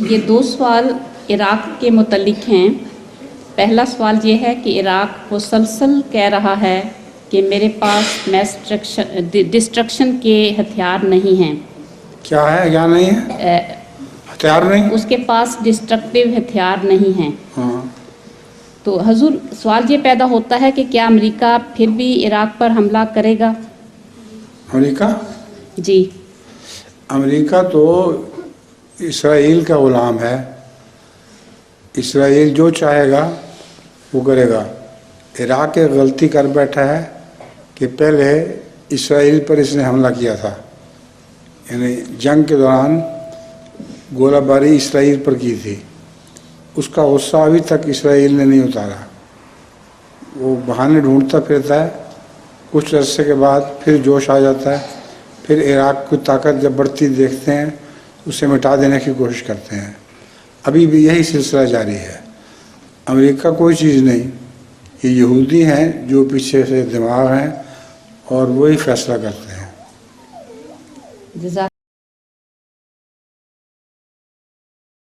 یہ دو سوال عراق کے متعلق ہیں۔ پہلا سوال یہ ہے کہ عراق مسلسل کہہ رہا ہے کہ میرے پاس میس ڈسٹرکشن کے ہتھیار نہیں ہیں۔ کیا ہے کیا نہیں ہے؟ ہتھیار نہیں، اس کے پاس ڈسٹرکٹیو ہتھیار نہیں ہیں۔ ہاں تو حضور سوال یہ پیدا ہوتا ہے کہ کیا امریکہ پھر بھی عراق پر حملہ کرے گا؟ امریکہ جی امریکہ تو اسرائیل کا غلام ہے، اسرائیل جو چاہے گا وہ کرے گا۔ عراق ایک غلطی کر بیٹھا ہے کہ پہلے اسرائیل پر اس نے حملہ کیا تھا، یعنی جنگ کے دوران گولہ باری اسرائیل پر کی تھی۔ اس کا غصہ ابھی تک اسرائیل نے نہیں اتارا، وہ بہانے ڈھونڈتا پھرتا ہے، کچھ عرصے کے بعد پھر جوش آ جاتا ہے، پھر عراق کی طاقت جب بڑھتی دیکھتے ہیں اسے مٹا دینے کی کوشش کرتے ہیں۔ ابھی بھی یہی سلسلہ جاری ہے۔ امریکہ کوئی چیز نہیں، یہ یہودی ہیں جو پیچھے سے دماغ ہیں اور وہی فیصلہ کرتے ہیں۔ جزاک